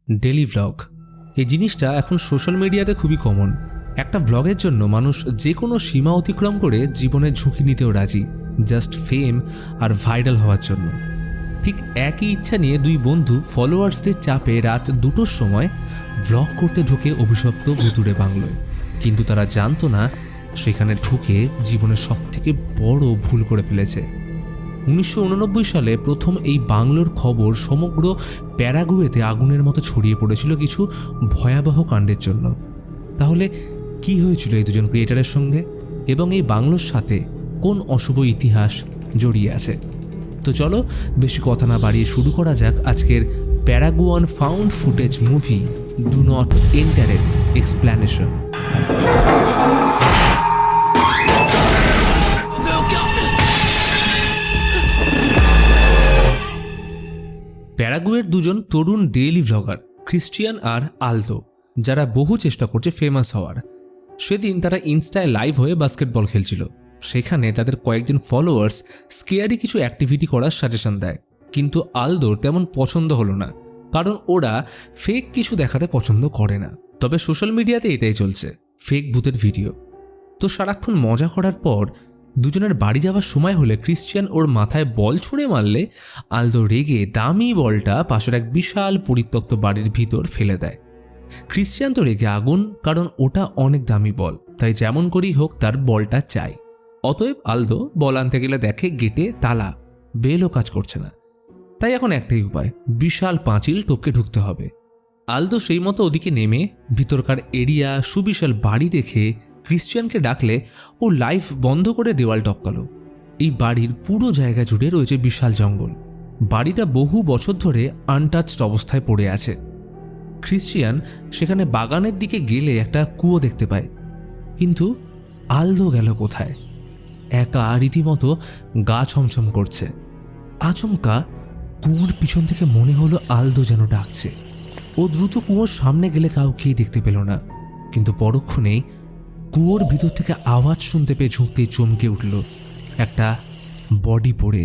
Daily vlog. এই জিনিসটা এখন সোশ্যাল মিডিয়াতে খুবই কমন। একটা ভ্লগের জন্য মানুষ যে কোনো সীমা অতিক্রম করে জীবনের ঝুঁকি নিতেও রাজি, জাস্ট ফেম আর ভাইরাল হওয়ার জন্য। ঠিক একই ইচ্ছা নিয়ে দুই বন্ধু ফলোয়ার্সদের চাপে রাত 2টোর সময় ভ্লগ করতে ঢুকে অভিশপ্ত ভুতুড়ে বাংলোয়। কিন্তু তারা জানতো না সেখানে ঢুকে জীবনের সবথেকে বড় ভুল করে ফেলেছে। 1989 সালে প্রথম এই বাংলোর খবর সমগ্র প্যারাগুয়েতে আগুনের মতো ছড়িয়ে পড়েছিল কিছু ভয়াবহ কাণ্ডের জন্য। তাহলে কি হয়েছিল এই দুজন ক্রিয়েটারের সঙ্গে, এবং এই বাংলোর সাথে কোন অশুভ ইতিহাস জড়িয়ে আছে? তো চলো বেশি কথা না বাড়িয়ে শুরু করা যাক আজকের Paraguayan found footage movie do not এন্টারের এক্সপ্ল্যানেশন। প্যারাগুয়ের দুজন তরুণ ডেইলি ভ্লগার ক্রিশ্চিয়ান আর আলদো, যারা বহু চেষ্টা করছে ফেমাস হওয়ার। সেদিন তারা ইনস্টায় লাইভ হয়ে বাস্কেটবল খেলছিল। সেখানে তাদের কয়েকজন ফলোয়ার্স স্কেয়ারি কিছু অ্যাক্টিভিটি করার সাজেশন দেয়, কিন্তু আলদোর তেমন পছন্দ হলো না, কারণ ওরা ফেক কিছু দেখাতে পছন্দ করে না। তবে সোশ্যাল মিডিয়াতে এটাই চলছে, ফেক ভূতের ভিডিও। তো সারাক্ষণ মজা করার পর দুজনের বাড়ি যাওয়ার সময় হলে ক্রিশ্চিয়ান ওর মাথায় বল ছুঁড়ে মারলে আলদো রেগে দামি বলটা পাশের এক বিশাল পরিত্যক্ত বাড়ির ভিতর ফেলে দেয়। ক্রিশ্চিয়ান তো রেগে আগুন, কারণ ওটা অনেক দামি বল, তাই যেমন করেই হোক তার বলটা চাই। অতএব আলদো বল আনতে গেলে দেখে গেটে তালা, বেলও কাজ করছে না। তাই এখন একটাই উপায়, বিশাল পাঁচিল টপকে ঢুকতে হবে। আলদো সেই মতো ওদিকে নেমে ভিতরকার এরিয়া সুবিশাল বাড়ি দেখে ক্রিশ্চিয়ানকে ডাকলে ও লাইভ বন্ধ করে দেওয়াল টপকালো। এই বাড়ির পুরো জায়গা জুড়ে রয়েছে বিশাল জঙ্গল। বাড়িটা বহু বছর ধরে আনটাচড অবস্থায় পড়ে আছে। ক্রিশ্চিয়ান সেখানে বাগানের দিকে গেলে একটা কুয়ো দেখতে পায়, কিন্তু আলদো গেল কোথায়? একা রীতিমতো গা ছমছম করছে। আচমকা কুয়োর পিছন থেকে মনে হলো আলদো যেন ডাকছে। ও দ্রুত কুয়োর সামনে গেলে কাউকেই দেখতে পেল না, কিন্তু পরক্ষণেই কুয়োর ভিতর থেকে আওয়াজ শুনতে পেয়ে ঝুঁকতেই চমকে উঠল একটা বডি পড়ে।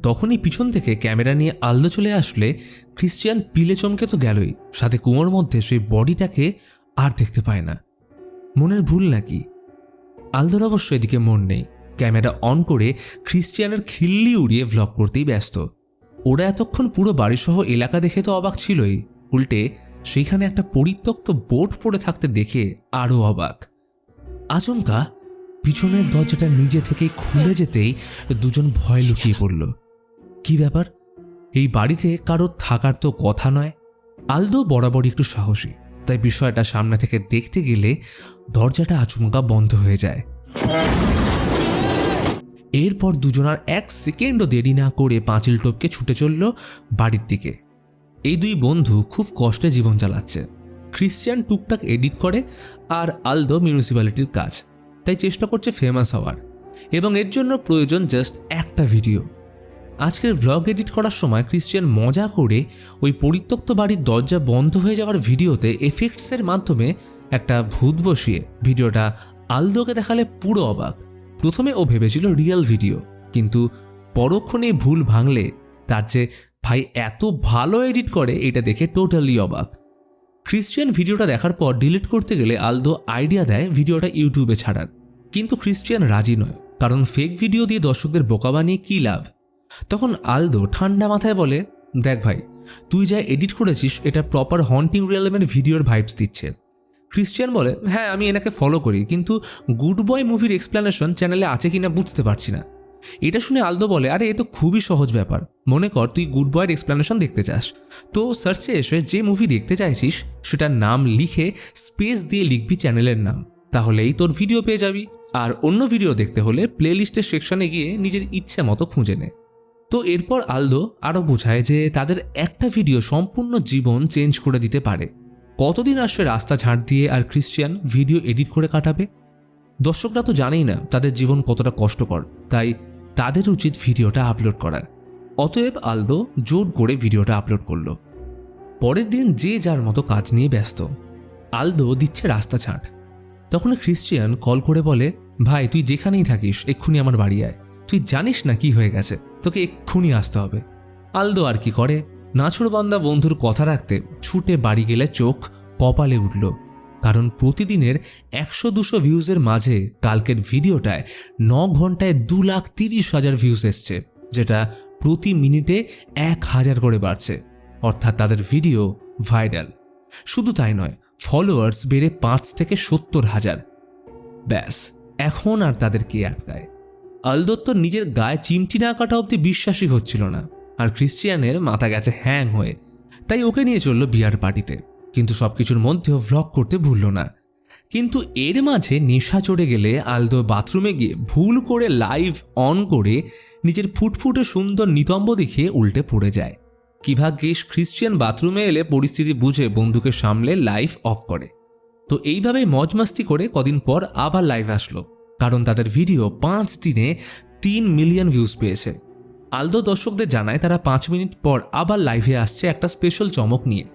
তখনই পিছন থেকে ক্যামেরা নিয়ে আলদো চলে আসলে ক্রিশ্চিয়ান পিলে চমকে তো গেলই, সাথে কুয়োর মধ্যে সেই বডিটাকে আর দেখতে পায় না। মনের ভুল নাকি? আলদোর অবশ্য এদিকে মন নেই। ক্যামেরা অন করে ক্রিশ্চিয়ানের খিল্লি উড়িয়ে ভ্লগ করতেই ব্যস্ত। ওরা এতক্ষণ পুরো বাড়িসহ এলাকা দেখে তো অবাক ছিলই, উল্টে সেইখানে একটা পরিত্যক্ত বোট পড়ে থাকতে দেখে আরও অবাক। আচমকা পিছনের দরজাটা নিজে থেকেই খুলে যেতেই দুজন ভয় লুকিয়ে পড়ল। কি ব্যাপার? এই বাড়িতে কারোর থাকার তো কথা নয়। আলদো বরাবরই একটু সাহসী, তাই বিষয়টা সামনে থেকে দেখতে গেলে দরজাটা আচমকা বন্ধ হয়ে যায়। এরপর দুজনার 1 সেকেন্ডও দেরি না করে পাঁচিল টপকে ছুটে চলল বাড়ির দিকে। এই দুই বন্ধু খুব কষ্টে জীবন চালাচ্ছে। ক্রিশ্চিয়ান টুকটাক এডিট করে আর আলদো মিউনিসিপ্যালিটির কাজ, তাই চেষ্টা করছে ফেমাস হওয়ার, এবং এর জন্য প্রয়োজন জাস্ট একটা ভিডিও। আজকের ভ্লগ এডিট করার সময় ক্রিশ্চিয়ান মজা করে ওই পরিত্যক্ত বাড়ির দরজা বন্ধ হয়ে যাওয়ার ভিডিওতে এফেক্টসের মাধ্যমে একটা ভূত বসিয়ে ভিডিওটা আলদোকে দেখালে পুরো অবাক। প্রথমে ও ভেবেছিল রিয়েল ভিডিও, কিন্তু পরক্ষণে ভুল ভাঙলে তার যে ভাই এত ভালো এডিট করে এটা দেখে টোটালি অবাক। ক্রিশ্চিয়ান ভিডিওটা দেখার পর ডিলিট করতে গেলে আলদো আইডিয়া দেয় ভিডিওটা ইউটিউবে ছাড়ার, কিন্তু ক্রিশ্চিয়ান রাজি নয়, কারণ ফেক ভিডিও দিয়ে দর্শকদের বোকা বানিয়ে কী লাভ। তখন আলদো ঠান্ডা মাথায় বলে, দেখ ভাই, তুই যা এডিট করেছিস এটা প্রপার হন্টিং রিয়েলমের ভিডিওর ভাইবস দিচ্ছে। ক্রিশ্চিয়ান বলে, হ্যাঁ আমি এনাকে ফলো করি, কিন্তু গুড বয় মুভির এক্সপ্লেনেশন চ্যানেলে আছে কিনা বুঝতে পারছি না। এটা শুনে আলদো বলে, আরে এ তো খুবই সহজ ব্যাপার। মনে কর তুই গুড বয়ের এক্সপ্লেনেশন দেখতে চাস, তো সার্চে এসে যে মুভি দেখতে চাইছিস সেটার নাম লিখে স্পেস দিয়ে লিখবি চ্যানেলের নাম, তাহলেই তোর ভিডিও পেয়ে যাবি। আর অন্য ভিডিও দেখতে হলে প্লেলিস্টের সেকশনে গিয়ে নিজের ইচ্ছে মতো খুঁজে নে। তো এরপর আলদো আরও বোঝায় যে তাদের একটা ভিডিও সম্পূর্ণ জীবন চেঞ্জ করে দিতে পারে। কতদিন আসবে রাস্তা ঝাড় দিয়ে আর ক্রিশ্চিয়ান ভিডিও এডিট করে কাটাবে? দর্শকরা তো জানেই না তাদের জীবন কতটা কষ্টকর, তাই তাদের উচিত ভিডিওটা আপলোড করা। অতএব আলদো জোর করে ভিডিওটা আপলোড করলো। পরের দিন যে যার মতো কাজ নিয়ে ব্যস্ত। আলদো দিচ্ছে রাস্তা ছাড়। তখন ক্রিশ্চিয়ান কল করে বলে, ভাই তুই যেখানেই থাকিস এক্ষুনি আমার বাড়ি আয়, তুই জানিস না কি হয়ে গেছে, তোকে এক্ষুনি আসতে হবে। আলদো আর কি করে, নাছোড়বান্দা বন্ধুর কথা রাখতে ছুটে বাড়ি গেলে চোখ কপালে উঠল, কারণ প্রতিদিনের 100-200 ভিউজের মাঝে কালকের ভিডিওটায় 9 ঘন্টায় 2,30,000 ভিউজ এসছে, যেটা প্রতি মিনিটে 1,000 করে বাড়ছে। অর্থাৎ তাদের ভিডিও ভাইরাল। শুধু তাই নয়, ফলোয়ার্স বেড়ে 5 থেকে 70,000। ব্যাস, এখন আর তাদের কে আটকায়? আলদোর তো নিজের গায়ে চিমটি না কাটা অব্দি বিশ্বাসই হচ্ছিল না, আর ক্রিশ্চিয়ানের মাথা গেছে হ্যাং হয়ে। তাই ওকে নিয়ে চলল বিয়ার পার্টিতে, কিন্তু সবকিছুর মধ্যেও ভ্লগ করতে ভুলল না। কিন্তু এর মাঝে নেশা চড়ে গেলে আলদো বাথরুমে গিয়ে ভুল করে লাইভ অন করে নিজের ফুটফুটে সুন্দর নিতম্ব দেখিয়ে উল্টে পড়ে যায়। কি ভাগ্যিস ক্রিশ্চিয়ান বাথরুমে এলে পরিস্থিতি বুঝে বন্ধুকে সামলে লাইভ অফ করে। তো এইভাবেই মজমাস্তি করে কদিন পর আবার লাইভ আসলো, কারণ তাদের ভিডিও 5 দিনে 3 মিলিয়ন ভিউজ পেয়েছে। আলদো দর্শকদের জানায় তারা 5 মিনিট পর আবার লাইভে আসছে একটা স্পেশাল চমক নিয়ে।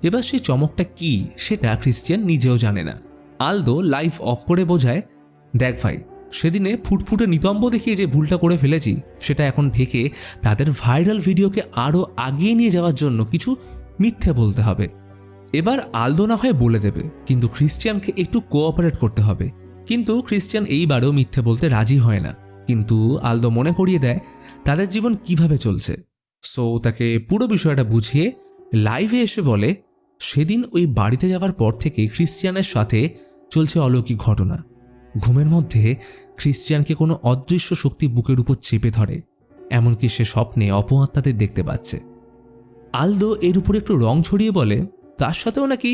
এবার সেই চমকটা কি সেটা ক্রিশ্চিয়ান নিজেও জানে না। আলদো লাইভ অফ করে বোঝায়, দেখ ভাই, সেদিনে ফুটফুটে নিতম্ব দেখিয়ে যে ভুলটা করে ফেলেছি সেটা এখন ঢেকে তাদের ভাইরাল ভিডিওকে আরও আগিয়ে নিয়ে যাওয়ার জন্য কিছু মিথ্যে বলতে হবে। এবার আলদো না হয় বলে দেবে, কিন্তু ক্রিশ্চিয়ানকে একটু কোঅপারেট করতে হবে। কিন্তু ক্রিশ্চিয়ান এইবারেও মিথ্যে বলতে রাজি হয় না, কিন্তু আলদো মনে করিয়ে দেয় তাদের জীবন কিভাবে চলছে। সো তাকে পুরো বিষয়টা বুঝিয়ে লাইভে এসে বলে, সেদিন ওই বাড়িতে যাওয়ার পর থেকে ক্রিশ্চিয়ানের সাথে চলছে অলৌকিক ঘটনা। ঘুমের মধ্যে ক্রিশ্চিয়ানকে কোনো অদৃশ্য শক্তি বুকের উপর চেপে ধরে, এমনকি সে স্বপ্নে অপআত্মাদের দেখতে পাচ্ছে। আলদো এর উপর একটু রং ছড়িয়ে বলে তার সাথেও নাকি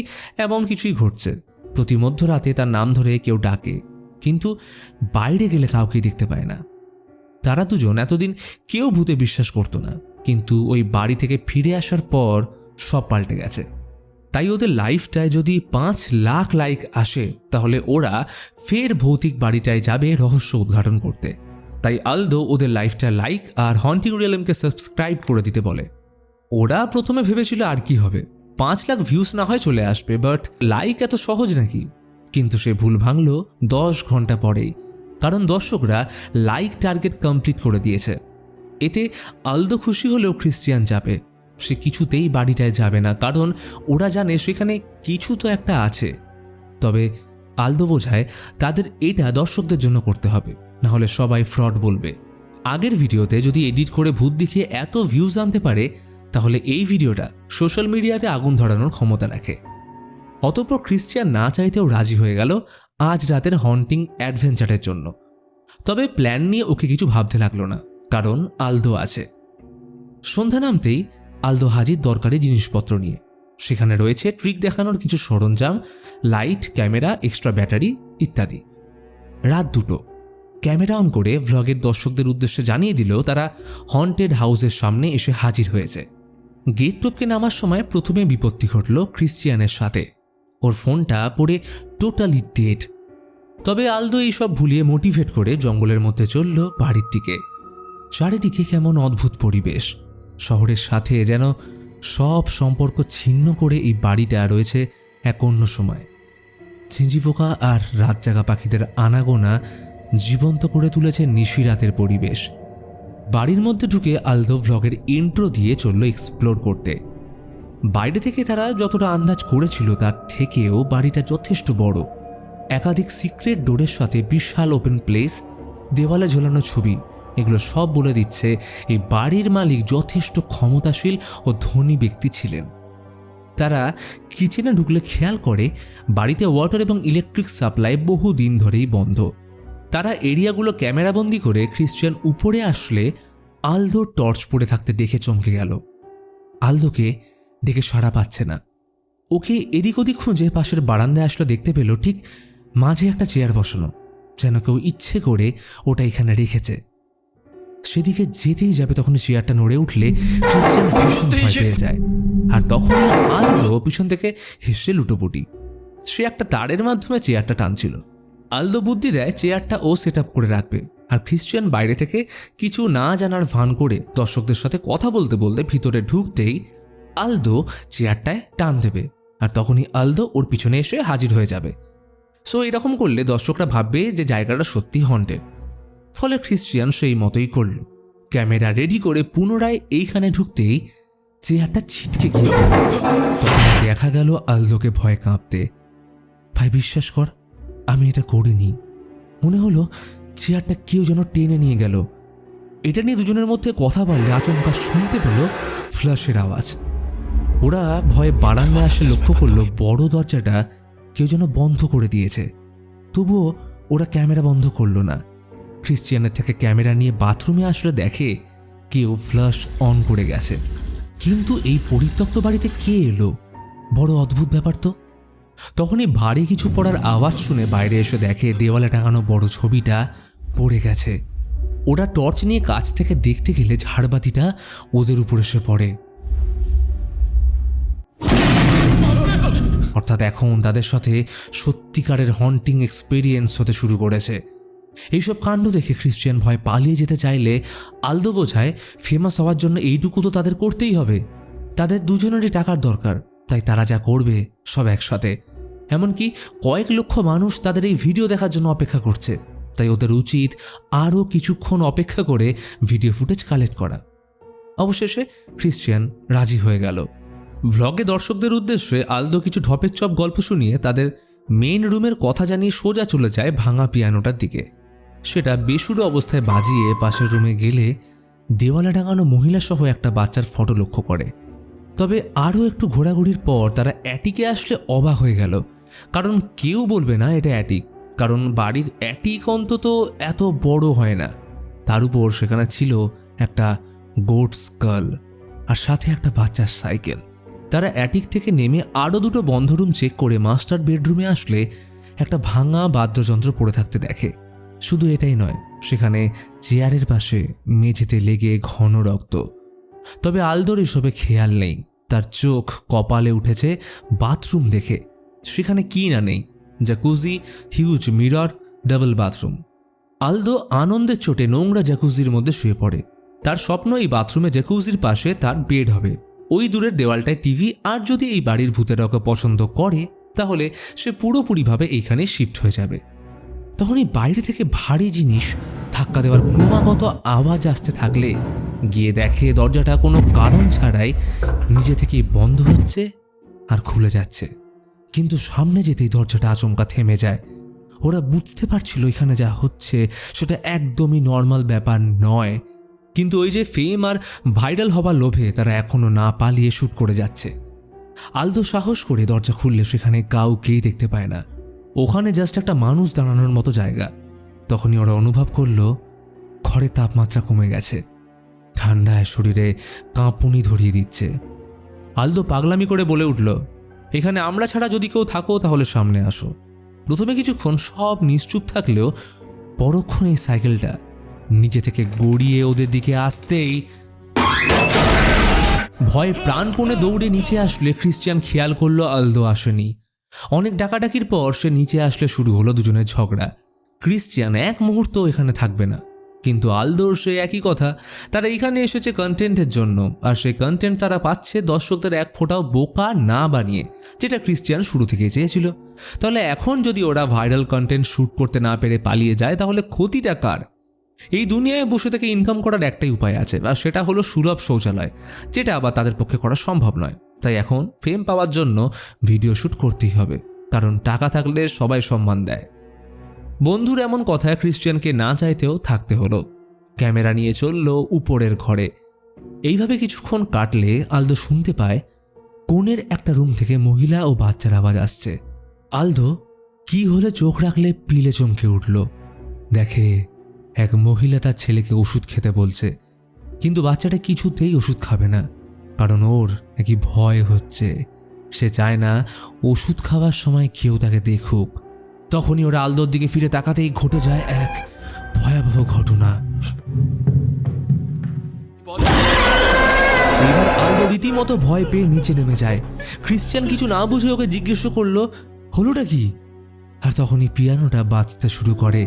এমন কিছুই ঘটছে। প্রতি মধ্যরাতে তার নাম ধরে কেউ ডাকে, কিন্তু বাইরে গেলে কাউকেই দেখতে পায় না। তারা দুজন এতদিন কেউ ভূতে বিশ্বাস করতো না, কিন্তু ওই বাড়ি থেকে ফিরে আসার পর সব পাল্টে গেছে। তাই ওদের লাইফটায় যদি 5 লাখ লাইক আসে তাহলে ওরা ফের ভৌতিক বাড়িটায় যাবে রহস্য উদ্ঘাটন করতে। তাই আলদো ওদের লাইফটা লাইক আর হন্টিং রিয়েলমকে সাবস্ক্রাইব করে দিতে বলে। ওরা প্রথমে ভেবেছিল আর কি হবে, 5 লাখ ভিউজ না হয় চলে আসবে, বাট লাইক এত সহজ নাকি? কিন্তু সে ভুল ভাঙল 10 ঘন্টা পরেই, কারণ দর্শকরা লাইক টার্গেট কমপ্লিট করে দিয়েছে। এতে আলদো খুশি হলেও ক্রিশ্চিয়ান যাবে, সে কিছুতেই বাড়িটায় যাবে না, কারণ ওরা জানে সেখানে কিছু তো একটা আছে। তবে আলদো বোঝায় তাদের এটা দর্শকদের জন্য করতে হবে, নাহলে সবাই ফ্রড বলবে। আগের ভিডিওতে যদি এডিট করে ভূত দেখিয়ে এত ভিউজ আনতে পারে তাহলে এই ভিডিওটা সোশ্যাল মিডিয়াতে আগুন ধরানোর ক্ষমতা রাখে। অতঃপর ক্রিশ্চিয়ান না চাইতেও রাজি হয়ে গেল আজ রাতের হন্টিং অ্যাডভেঞ্চারের জন্য। তবে প্ল্যান নিয়ে ওকে কিছু ভাবতে লাগলো না, কারণ আলদো আছে। সন্ধ্যা নামতেই আলদো হাজির দরকারি জিনিসপত্র নিয়ে। সেখানে রয়েছে ট্রিক দেখানোর কিছু সরঞ্জাম, লাইট, ক্যামেরা, এক্সট্রা ব্যাটারি ইত্যাদি। রাত 2টো। ক্যামেরা অন করে ভ্লগের দর্শকদের উদ্দেশ্যে জানিয়ে দিল তারা হন্টেড হাউসের সামনে এসে হাজির হয়েছে। গেট টপকে নামার সময় প্রথমে বিপত্তি ঘটল ক্রিশ্চিয়ানের সাথে। ওর ফোনটা পড়ে টোটালি ডেড। তবে আলদো এইসব ভুলিয়ে মোটিভেট করে জঙ্গলের মধ্যে চলল বাড়ির দিকে। চারিদিকে কেমন অদ্ভুত পরিবেশ, শহরের সাথে যেন সব সম্পর্ক ছিন্ন করে এই বাড়িটা রয়েছে এক অন্য সময়। ঝিঁঝি পোকা আর রাত জাগা পাখিদের আনাগোনা জীবন্ত করে তুলেছে নিশিরাতের পরিবেশ। বাড়ির মধ্যে ঢুকে আলদো ভ্লগের ইন্ট্রো দিয়ে চলল এক্সপ্লোর করতে। বাইরে থেকে তারা যতটা আন্দাজ করেছিল তার থেকেও বাড়িটা যথেষ্ট বড়। একাধিক সিক্রেট ডোরের সাথে বিশাল ওপেন প্লেস, দেওয়ালে ঝোলানো ছবি, এগুলো সব বলে দিচ্ছে এই বাড়ির মালিক যথেষ্ট ক্ষমতাশীল ও ধনী ব্যক্তি ছিলেন। তারা কিচেনে ঢুকলে খেয়াল করে বাড়িতে ওয়াটার এবং ইলেকট্রিক সাপ্লাই বহু দিন ধরেই বন্ধ। তারা এরিয়াগুলো ক্যামেরাবন্দি করে ক্রিশ্চিয়ান উপরে আসলে আলদো টর্চ পড়ে থাকতে দেখে চমকে গেল। আলদোকে দেখে সাড়া পাচ্ছে না। ওকে এদিক ওদিক খুঁজে পাশের বারান্দায় আসলে দেখতে পেল ঠিক মাঝে একটা চেয়ার বসানো, যেন কেউ ইচ্ছে করে ওটা এখানে রেখেছে। সেদিকে যেতেই যাবে তখন চেয়ারটা নড়ে উঠলে ক্রিশ্চিয়ান ভীষণ ভয় পেয়ে যায়। আর তখনই আলদো পিছন থেকে হেসে লুটোপুটি। সে একটা তারের মাধ্যমে চেয়ারটা টানছিল। আলদো বুদ্ধি দেয় চেয়ারটা ও সেট আপ করে রাখবে, আর ক্রিশ্চিয়ান বাইরে থেকে কিছু না জানার ভান করে দর্শকদের সাথে কথা বলতে বলতে ভিতরে ঢুকতেই আলদো চেয়ারটায় টান দেবে, আর তখনই আলদো ওর পিছনে এসে হাজির হয়ে যাবে। সো এরকম করলে দর্শকরা ভাববে যে জায়গাটা সত্যি হন্টেড। ফলে ক্রিশ্চিয়ান সেই মতোই করল। ক্যামেরা রেডি করে পুনরায় এইখানে ঢুকতেই চেয়ারটা ছিটকে গিয়ে পড়ল। তখন দেখা গেল আলদোকে ভয় কাঁপতে। ভাই বিশ্বাস কর, আমি এটা করিনি। মনে হলো চেয়ারটা কেউ যেন টেনে নিয়ে গেল। এটা নিয়ে দুজনের মধ্যে কথা বললে আচমকা শুনতে পেল ফ্ল্যাশের আওয়াজ। ওরা ভয়ে বারান্দায় আসে লক্ষ্য করলো বড় দরজাটা কেউ যেন বন্ধ করে দিয়েছে। তবুও ওরা ক্যামেরা বন্ধ করলো না। ক্রিশ্চিয়ানের থেকে ক্যামেরা নিয়ে বাথরুমে আসলে দেখে কেউ ফ্ল্যাশ অন করে গেছে। কিন্তু এই পরিত্যক্ত বাড়িতে কে এলো? বড় অদ্ভুত ব্যাপার তো। তখনই ভারী কিছু পড়ার আওয়াজ শুনে বাইরে এসে দেখে দেওয়ালে টাঙানো বড় ছবিটা পড়ে গেছে। ওরা টর্চ নিয়ে কাছ থেকে দেখতে গেলে ঝাড়বাতিটা ওদের উপর এসে পড়ে। অর্থাৎ এখন তাদের সাথে সত্যিকারের হন্টিং এক্সপেরিয়েন্স হতে শুরু করেছে। এইসব কাণ্ড দেখে ক্রিশ্চিয়ান ভয় পালিয়ে যেতে চাইলে আলদো বোঝায় ফেমাস হওয়ার জন্য এইটুকু তো তাদের করতেই হবে। তাদের দুজনেরই টাকার দরকার, তাই তারা যা করবে সব একসাথে। এমনকি কয়েক লক্ষ মানুষ তাদের এই ভিডিও দেখার জন্য অপেক্ষা করছে, তাই ওদের উচিত আরও কিছুক্ষণ অপেক্ষা করে ভিডিও ফুটেজ কালেক্ট করা। অবশেষে ক্রিশ্চিয়ান রাজি হয়ে গেল। ভ্লগে দর্শকদের উদ্দেশ্যে আলদো কিছু ঢপের চপ গল্প শুনিয়ে তাদের মেইন রুমের কথা জানিয়ে সোজা চলে যায় ভাঙা পিয়ানোটার দিকে। সেটা বেসুরো অবস্থায় বাজিয়ে পাশের রুমে গেলে দেওয়ালে টাঙানো মহিলাসহ একটা বাচ্চার ফটো লক্ষ্য করে। তবে আরও একটু ঘোরাঘুরির পর তারা অ্যাটিকে আসলে অবাক হয়ে গেল, কারণ কেউ বলবে না এটা অ্যাটিক, কারণ বাড়ির অ্যাটিক অন্তত এত বড় হয় না। তার উপর সেখানে ছিল একটা গোট স্কাল আর সাথে একটা বাচ্চার সাইকেল। তারা অ্যাটিক থেকে নেমে আরও দুটো বন্ধ রুম চেক করে মাস্টার বেডরুমে আসলে একটা ভাঙা বাদ্যযন্ত্র পড়ে থাকতে দেখে। শুধু এটাই নয়, সেখানে চেয়ারের পাশে মেঝেতে লেগে ঘন রক্ত। তবে আলদোর এসবে খেয়াল নেই। তার চোখ কপালে উঠেছে বাথরুম দেখে। সেখানে কি না নেই, jacuzzi, huge mirror, double bathroom. Aldo আনন্দের চোটে নোংরা জ্যাকুজির মধ্যে শুয়ে পড়ে। তার স্বপ্ন এই বাথরুমে জ্যাকুজির পাশে তার বেড হবে, ওই দূরের দেওয়ালটায় টিভি। আর যদি এই বাড়ির ভূতেরা ওকে পছন্দ করে তাহলে সে পুরোপুরিভাবে এইখানে শিফট হয়ে যাবে। তখনই বাইরে থেকে ভারী জিনিস ধাক্কা দেওয়ার ক্রমাগত আওয়াজ আসতে থাকলে গিয়ে দেখে দরজাটা কোনো কারণ ছাড়াই নিজে থেকেই বন্ধ হচ্ছে আর খুলে যাচ্ছে। কিন্তু সামনে যেতেই দরজাটা আচমকা থেমে যায়। ওরা বুঝতে পারছিল এখানে যা হচ্ছে সেটা একদমই নর্মাল ব্যাপার নয়, কিন্তু ওই যে ফেম আর ভাইরাল হবার লোভে তারা এখনো না পালিয়ে শ্যুট করে যাচ্ছে। আলদো সাহস করে দরজা খুললে সেখানে কাউকেই দেখতে পায় না। ওখানে জাস্ট একটা মানুষ দাঁড়ানোর মতো জায়গা। তখনই ওরা অনুভব করলো ঘরের তাপমাত্রা কমে গেছে, ঠান্ডায় শরীরে কাঁপুনি ধরিয়ে দিচ্ছে। আলদো পাগলামি করে বলে উঠল, এখানে আমরা ছাড়া যদি কেউ থাকো তাহলে সামনে আসো। প্রথমে কিছুক্ষণ সব নিশ্চুপ থাকলেও পরক্ষণ এই সাইকেলটা নিচে থেকে গড়িয়ে ওদের দিকে আসতেই ভয়ে প্রাণপণে দৌড়ে নিচে আসলে ক্রিশ্চিয়ান খেয়াল করলো আলদো আসেনি। অনেক ডাকাডাকির পর সে নিচে আসলে শুরু হলো দুজনের ঝগড়া। ক্রিশ্চিয়ান এক মুহূর্ত এখানে থাকবে না, কিন্তু আলদোর সে একই কথা। তারা এখানে এসেছে কন্টেন্টের জন্য, আর সেই কন্টেন্ট তারা পাচ্ছে দর্শকদের এক ফোঁটাও বোকা না বানিয়ে, যেটা ক্রিশ্চিয়ান শুরু থেকে চেয়েছিল। তাহলে এখন যদি ওরা ভাইরাল কন্টেন্ট শ্যুট করতে না পেরে পালিয়ে যায় তাহলে ক্ষতিটা কার? এই দুনিয়ায় বসে থেকে ইনকাম করার একটাই উপায় আছে, আর সেটা হলো সুলভ শৌচালয়, যেটা আবার তাদের পক্ষে করা সম্ভব নয়। তাই এখন ফেম পাওয়ার জন্য ভিডিও শ্যুট করতেই হবে, কারণ টাকা থাকলে সবাই সম্মান দেয়। বন্ধুর এমন কথায় ক্রিশ্চিয়ানকে না চাইতেও থাকতে হলো। ক্যামেরা নিয়ে চলল উপরের ঘরে। এইভাবে কিছুক্ষণ কাটলে আলদো শুনতে পায় কোণের একটা রুম থেকে মহিলা ও বাচ্চার আওয়াজ আসছে। আলদো কি হলে চোখ রাখলে পিলে চমকে উঠল। দেখে এক মহিলা তার ছেলেকে ওষুধ খেতে বলছে, কিন্তু বাচ্চাটা কিছুতেই ওষুধ খাবে না, কারণ ওর নাকি ভয় হচ্ছে। সে চায় না ওষুধ খাওয়ার সময় কেউ তাকে দেখুক। তখনই ওরা আলদোর দিকে ফিরে তাকাতেই ঘটে যায় এক ভয়াবহ ঘটনা। এবার আলদো রীতিমতো ভয় পেয়ে নিচে নেমে যায়। ক্রিশ্চিয়ান কিছু না বুঝে ওকে জিজ্ঞেস করলো হলোটা কি, আর তখনই পিয়ানোটা বাজতে শুরু করে,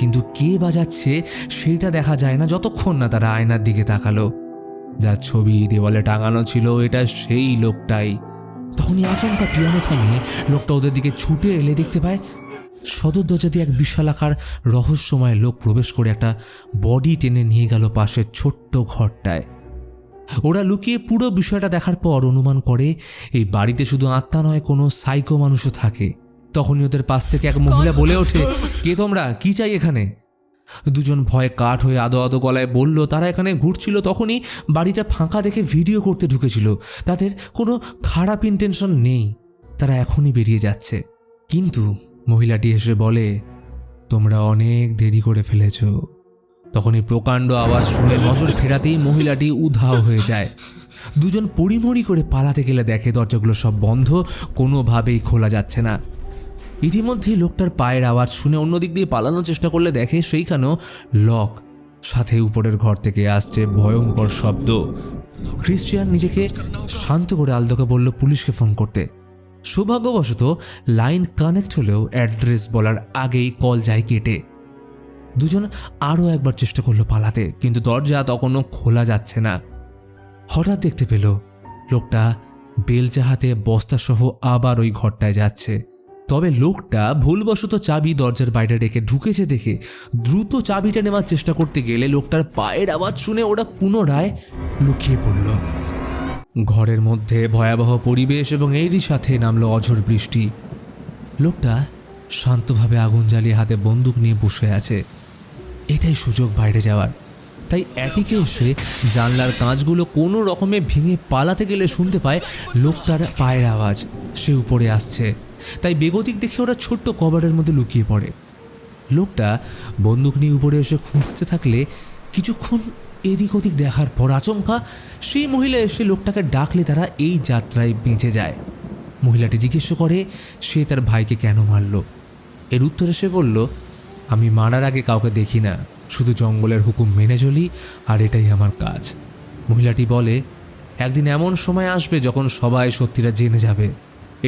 কিন্তু কে বাজাচ্ছে সেটা দেখা যায় না যতক্ষণ না তারা আয়নার দিকে তাকালো। যার ছবি দেওয়ালে টাঙানো ছিল এটা সেই লোকটাই। তখনই আচমকা পিয়ানো থামিয়ে লোকটা ওদের দিকে ছুটে এলে দেখতে পায় সদর দরজা দিয়ে এক বিশালাকার রহস্যময় লোক প্রবেশ করে একটা বডি টেনে নিয়ে গেল পাশের ছোট্ট ঘরটায়। ওরা লুকিয়ে পুরো বিষয়টা দেখার পর অনুমান করে এই বাড়িতে শুধু আত্মা নয়, কোনো সাইকো মানুষও থাকে। তখনই ওদের পাশ থেকে এক মহিলা বলে ওঠে, কে তোমরা, কি চাই এখানে? দুজন ভয়ে কাঠ হয়ে আদো আদো গলায় বলল তারা এখানে ঘুরছিল, তখনই বাড়িটা ফাঁকা দেখে ভিডিও করতে ঢুকেছিল। তাদের কোনো খারাপ ইন্টেনশন নেই, তারা এখনই বেরিয়ে যাচ্ছে। কিন্তু মহিলাটি এসে বলে, তোমরা অনেক দেরি করে ফেলেছ। তখনই প্রকাণ্ড আওয়াজ শুনে নজর ফেরাতেই মহিলাটি উধাও হয়ে যায়। দুজন পড়িমড়ি করে পালাতে গেলে দেখে দরজাগুলো সব বন্ধ, কোনোভাবেই খোলা যাচ্ছে না। ইতিমধ্যেই লোকটার পায়ের আওয়াজ শুনে অন্যদিক দিয়ে পালানোর চেষ্টা করলে দেখে সেইখানেও লক, সাথে উপরের ঘর থেকে আসছে ভয়ঙ্কর শব্দ। ক্রিশ্চিয়ান নিজেকে শান্ত করে আলদোকে বলল পুলিশকে ফোন করতে। সৌভাগ্যবশত লাইন কানেক্ট হলেও অ্যাড্রেস বলার আগেই কল যায় কেটে। দুজন আরও একবার চেষ্টা করলো পালাতে, কিন্তু দরজা তখনও খোলা যাচ্ছে না। হঠাৎ দেখতে পেল লোকটা বেলচা হাতে বস্তাসহ আবার ওই ঘরটায় যাচ্ছে। তবে লোকটা ভুলবশত চাবি দরজার বাইরে রেখে ঢুকেছে দেখে দ্রুত চাবিটা নেওয়ার চেষ্টা করতে গেলে লোকটার পায়ের আওয়াজ শুনে ওরা পুনরায় লুকিয়ে পড়ল। ঘরের মধ্যে ভয়াবহ পরিবেশ এবং এরই সাথে নামলো অঝোর বৃষ্টি। লোকটা শান্তভাবে আগুন জ্বালিয়ে হাতে বন্দুক নিয়ে বসে আছে। এটাই সুযোগ বাইরে যাওয়ার। তাই অ্যাটিকে এসে জানলার কাঁচগুলো কোনো রকমে ভেঙে পালাতে গেলে শুনতে পায় লোকটার পায়ের আওয়াজ, সে উপরে আসছে। তাই বেগতিক দেখে ওরা ছোট্ট কভারের মধ্যে লুকিয়ে পড়ে। লোকটা বন্দুক নিয়ে উপরে এসে খুঁজতে থাকলে কিছুক্ষণ এদিক ওদিক দেখার পর আচমকা সেই মহিলা এসে লোকটাকে ডাকলে তারা এই যাত্রায় বেঁচে যায়। মহিলাটি জিজ্ঞেস করে সে তার ভাইকে কেন মারল। এর উত্তরে সে বলল, আমি মারার আগে কাউকে দেখি না, শুধু জঙ্গলের হুকুম মেনে চলি, আর এটাই আমার কাজ। মহিলাটি বলে, একদিন এমন সময় আসবে যখন সবাই সত্যিটা জেনে যাবে।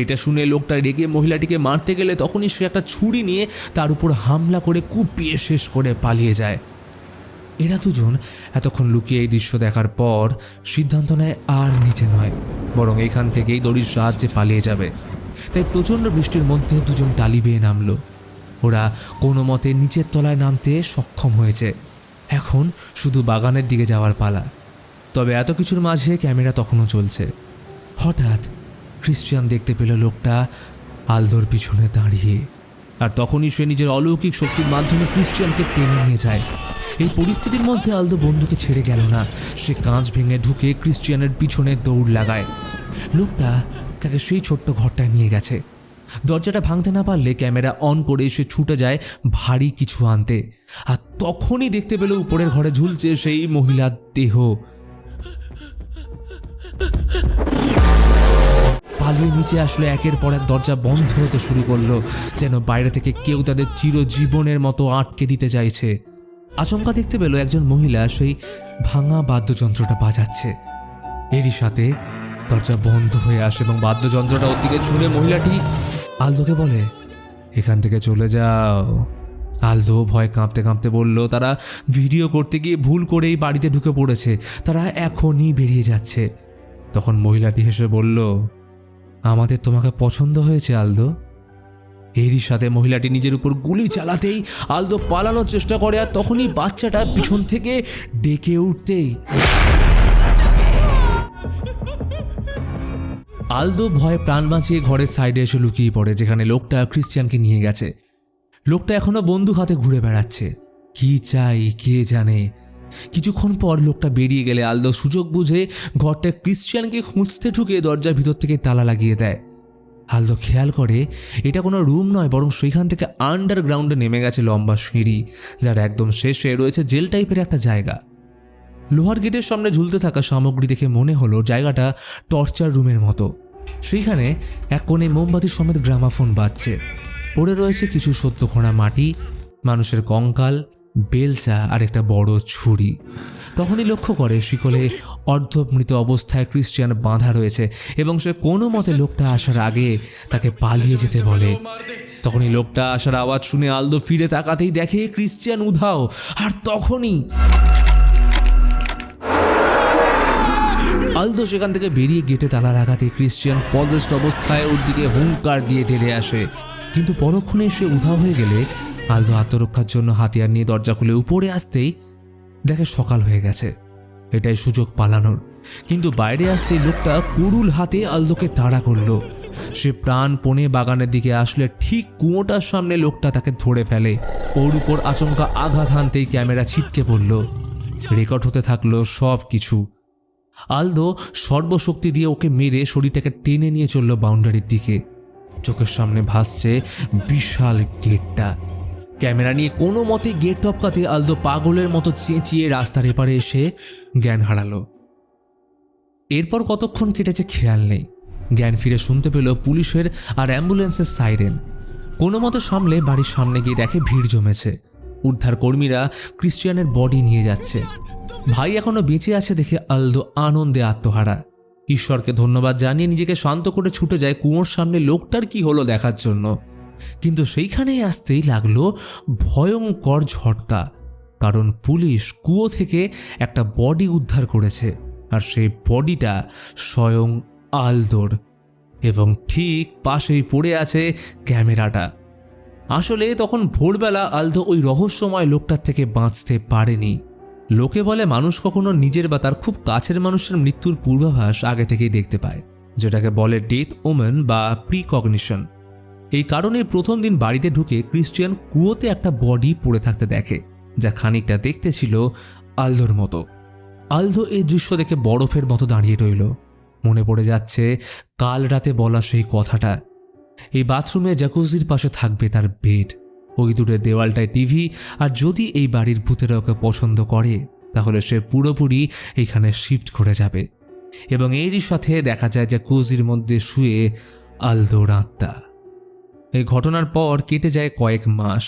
এটা শুনে লোকটা রেগে মহিলাটিকে মারতে গেলে তখনই সে একটা ছুরি নিয়ে তার উপর হামলা করে কুপিয়ে শেষ করে পালিয়ে যায়। এরা দুজন এতক্ষণ লুকিয়ে এই দৃশ্য দেখার পর সিদ্ধান্ত নেয় আর নিচে নয়, বরং এখান থেকেই দড়ির সাহায্যে পালিয়ে যাবে। তাই প্রচণ্ড বৃষ্টির মধ্যে দুজন টালি বেয়ে নামলো। ওরা কোনো মতে নিচের তলায় নামতে সক্ষম হয়েছে। এখন শুধু বাগানের দিকে যাওয়ার পালা। তবে এত কিছুর মাঝে ক্যামেরা তখনও চলছে। হঠাৎ ক্রিশ্চিয়ান দেখতে পেল লোকটা আলদোর পিছনে দাঁড়িয়ে, আর তখনই সে নিজের অলৌকিক শক্তির মাধ্যমে ক্রিশ্চিয়ানকে টেনে নিয়ে যায়। এই পরিস্থিতির মধ্যে আলদো বন্ধুকে ছেড়ে গেল না। সে কাঁচ ভেঙে ঢুকে ক্রিশ্চিয়ানের পিছনে দৌড় লাগায়। লোকটা তাকে সেই ছোট্ট ঘরটায় নিয়ে গেছে। দরজাটা ভাঙতে না পারলে ক্যামেরা অন করে সে ছুটে যায় ভারী কিছু আনতে, আর তখনই দেখতে পেল উপরের ঘরে ঝুলছে সেই মহিলার দেহ। পালিয়ে নিচে আসলে একের পর এক দরজা বন্ধ হতে শুরু করলো, যেন বাইরে থেকে কেউ তাদের চিরজীবনের মতো আটকে দিতে চাইছে। আচমকা দেখতে পেল একজন মহিলা সেই ভাঙা বাদ্যযন্ত্রটা বাজাচ্ছে। এরই সাথে দরজা বন্ধ হয়ে আসে এবং বাদ্যযন্ত্রটা ওর দিকে ছুঁড়ে মহিলাটি আলদোকে বলে, এখান থেকে চলে যাও। আলদো ভয় কাঁপতে কাঁপতে বলল তারা ভিডিও করতে গিয়ে ভুল করেই বাড়িতে ঢুকে পড়েছে, তারা এখনই বেরিয়ে যাচ্ছে। তখন মহিলাটি হেসে বলল, আমাদের তোমাকে পছন্দ হয়েছে আলদো। এরই সাথে মহিলাটি নিজের উপর গুলি চালাতেই আলদো পালানোর চেষ্টা করে, আর তখনই বাচ্চাটা পিছন থেকে ডেকে উঠতেই আলদো ভয়ে প্রাণ বাঁচিয়ে ঘরের সাইডে এসে লুকিয়ে পড়ে, যেখানে লোকটা ক্রিশ্চিয়ানকে নিয়ে গেছে। লোকটা এখনো বন্দুক হাতে ঘুরে বেড়াচ্ছে। কি চাই কে জানে। কিছুক্ষণ পর লোকটা বেরিয়ে গেলে আলদো সুযোগ বুঝে ঘরটা ক্রিশ্চিয়ানকে খুঁজতে ঢুকে দরজার ভিতর থেকে তালা লাগিয়ে দেয়। আলদো খেয়াল করে এটা কোনো রুম নয়, বরং সেইখান থেকে আন্ডারগ্রাউন্ডে নেমে গেছে লম্বা সিঁড়ি, যার একদম শেষে রয়েছে জেল টাইপের একটা জায়গা। লোহার গেটের সামনে ঝুলতে থাকা সামগ্রী দেখে মনে হলো জায়গাটা টর্চার রুমের মতো। সেইখানে এক কোণে মোমবাতি সমেত গ্রামাফোন বাজছে। পড়ে রয়েছে কিছু সদ্য খোঁড়া মাটি, মানুষের কঙ্কাল, বেলচা আর একটা বড় ছুরি। তখনই লক্ষ্য করে শিকলে অর্ধমৃত অবস্থায় ক্রিশ্চিয়ান বাঁধা রয়েছে এবং সে কোনো মতে লোকটা আসার আগে তাকে পালিয়ে যেতে বলে। তখনই লোকটা আসার আওয়াজ শুনে আলদো ফিরে তাকাতেই দেখে ক্রিশ্চিয়ান উধাও, আর তখনই আলদো সেখান থেকে বেরিয়ে গেটে তালা লাগাতে ক্রিশ্চিয়ান পজেসড অবস্থায় ওর দিকে হুঙ্কার দিয়ে তেড়ে আসে, কিন্তু পরক্ষণে সে উধাও হয়ে গেলে আলদো আত্মরক্ষার জন্য হাতিয়ার নিয়ে দরজা খুলে উপরে আসতেই দেখে সকাল হয়ে গেছে। এটাই সুযোগ পালানোর, কিন্তু বাইরে আসতেই লোকটা কুড়ুল হাতে আলদোকে তাড়া করলো। সে প্রাণপণে বাগানের দিকে আসলে ঠিক কুয়োটার সামনে লোকটা তাকে ধরে ফেলে। ওর উপর আচমকা আঘাত হানতেই ক্যামেরা ছিটকে পড়ল। রেকর্ড হতে থাকলো সব কিছু। আলদো সর্বশক্তি দিয়ে ওকে মেরে শরীরটাকে টেনে নিয়ে চলল বাউন্ডারির দিকে। চোখের সামনে ভাসছে বিশাল গেটটা। ক্যামেরা নিয়ে কোনো মতে গেট টপকাতে আলদো পাগলের মতো চেঁচিয়ে রাস্তার এপারে এসে জ্ঞান হারালো। এরপর কতক্ষণ কেটেছে খেয়াল নেই। জ্ঞান ফিরে শুনতে পেল পুলিশের আর অ্যাম্বুলেন্সের সাইরেন। কোনো মতো সামলে বাড়ির সামনে গিয়ে দেখে ভিড় জমেছে। উদ্ধার কর্মীরা ক্রিশ্চিয়ানের বডি নিয়ে যাচ্ছে। ভাই এখনো বেঁচে আছে দেখে আলদো আনন্দে আত্মহারা। ঈশ্বরকে ধন্যবাদ জানিয়ে নিজেকে শান্ত করে ছুটে যায় কুয়োর সামনে লোকটার কি হলো দেখার জন্য। কিন্তু সেইখানেই আসতেই লাগলো ভয়ঙ্কর ঝটকা, কারণ পুলিশ কুয়ো থেকে একটা বডি উদ্ধার করেছে, আর সেই বডিটা স্বয়ং আলদোর, এবং ঠিক পাশেই পড়ে আছে ক্যামেরাটা। আসলে তখন ভোরবেলা আলদো ওই রহস্যময় লোকটার থেকে বাঁচতে পারেনি। লোকে বলে মানুষ কখনো নিজের বা তার খুব কাছের মানুষের মৃত্যুর পূর্বাভাস আগে থেকেই দেখতে পায়, যেটাকে বলে ডেথ ওমেন বা প্রিকগনিশন। এই কারণে প্রথম দিন বাড়িতে ঢুকে ক্রিশ্চিয়ান কুয়োতে একটা বডি পড়ে থাকতে দেখে, যা খানিকটা দেখতে ছিল আলদোর মতো। আলদো এই দৃশ্য দেখে বরফের মতো দাঁড়িয়ে রইল। মনে পড়ে যাচ্ছে কাল রাতে বলা সেই কথাটা। এই বাথরুমে জ্যাকুজির পাশে থাকবে তার বেড, ওই দূরের দেওয়ালটায় টিভি, আর যদি এই বাড়ির ভূতেরা ওকে পছন্দ করে তাহলে সে পুরোপুরি এইখানে শিফট করে যাবে। এবং এরই সাথে দেখা যায় জ্যাকুজির মধ্যে শুয়ে আলদোর আত্মা। এই ঘটনার পর কেটে যায় কয়েক মাস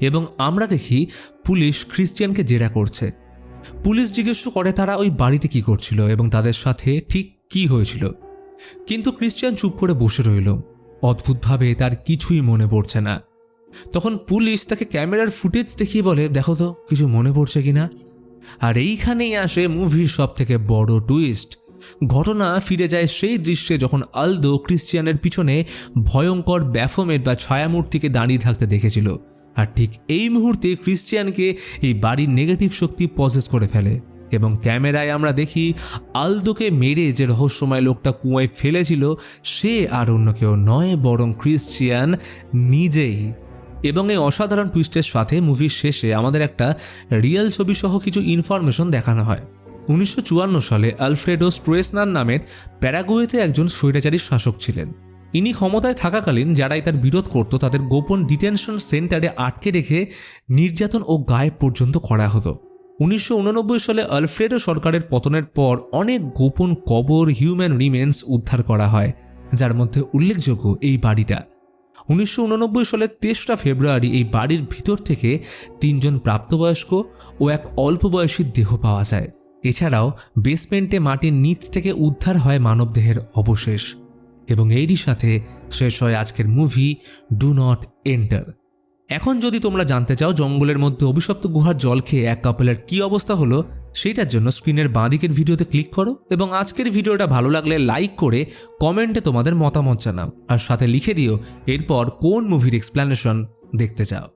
এবং আমরা দেখি পুলিশ ক্রিশ্চিয়ানকে জেরা করছে। পুলিশ জিজ্ঞেস করে তারা ওই বাড়িতে কি করছিল এবং তাদের সাথে ঠিক কি হয়েছিল, কিন্তু ক্রিশ্চিয়ান চুপ করে বসে রইল। অদ্ভুতভাবে তার কিছুই মনে পড়ছে না। তখন পুলিশ তাকে ক্যামেরার ফুটেজ দেখিয়ে বলে, দেখো তো কিছু মনে পড়ছে কিনা। আর এইখানেই আসে মুভির সব থেকে বড় টুইস্ট। ঘটনা ফিরে যায় সেই দৃশ্যে যখন আলদো ক্রিশ্চিয়ানের পিছনে ভয়ঙ্কর ব্যাফোমেট বা ছায়ামূর্তিকে দাঁড়িয়ে থাকতে দেখেছিল। আর ঠিক এই মুহূর্তে ক্রিশ্চিয়ানকে এই বাড়ির নেগেটিভ শক্তি পজেস করে ফেলে এবং ক্যামেরায় আমরা দেখি আলদোকে মেরে যে রহস্যময় লোকটা কুয়োয় ফেলেছিল সে আর অন্য কেউ নয়, বরং ক্রিশ্চিয়ান নিজেই। এবং এই অসাধারণ টুইস্টের সাথে মুভির শেষে আমাদের একটা রিয়েল ছবি সহ কিছু ইনফরমেশন দেখানো হয়। 1954 সালে আলফ্রেডো স্ট্রেসনার নামের প্যারাগুয়েতে একজন স্বৈরাচারী শাসক ছিলেন। ইনি ক্ষমতায় থাকাকালীন যারাই তার বিরোধ করত তাদের গোপন ডিটেনশন সেন্টারে আটকে রেখে নির্যাতন ও গায়েব পর্যন্ত করা হতো। 1989 সালে আলফ্রেডো সরকারের পতনের পর অনেক গোপন কবর, হিউম্যান রিমেন্স উদ্ধার করা হয়, যার মধ্যে উল্লেখযোগ্য এই বাড়িটা। 1989 সালের 23 ফেব্রুয়ারি এই বাড়ির ভিতর থেকে 3 জন প্রাপ্তবয়স্ক ও এক অল্প বয়সী দেহ পাওয়া যায়। এছাড়াও বেসমেন্টে মাটির নিচ থেকে উদ্ধার হয় মানবদেহের অবশেষ। এবং এরই সাথে শেষ হয় আজকের মুভি ডু নট এন্টার। এখন যদি তোমরা জানতে চাও জঙ্গলের মধ্যে অভিশপ্ত গুহার জল খেয়ে এক কাপলের কী অবস্থা হলো, সেইটার জন্য স্ক্রিনের বাঁ দিকের ভিডিওতে ক্লিক করো এবং আজকের ভিডিওটা ভালো লাগলে লাইক করে কমেন্টে তোমাদের মতামত জানাও, আর সাথে লিখে দিও এরপর কোন মুভির এক্সপ্লেনেশন দেখতে চাও।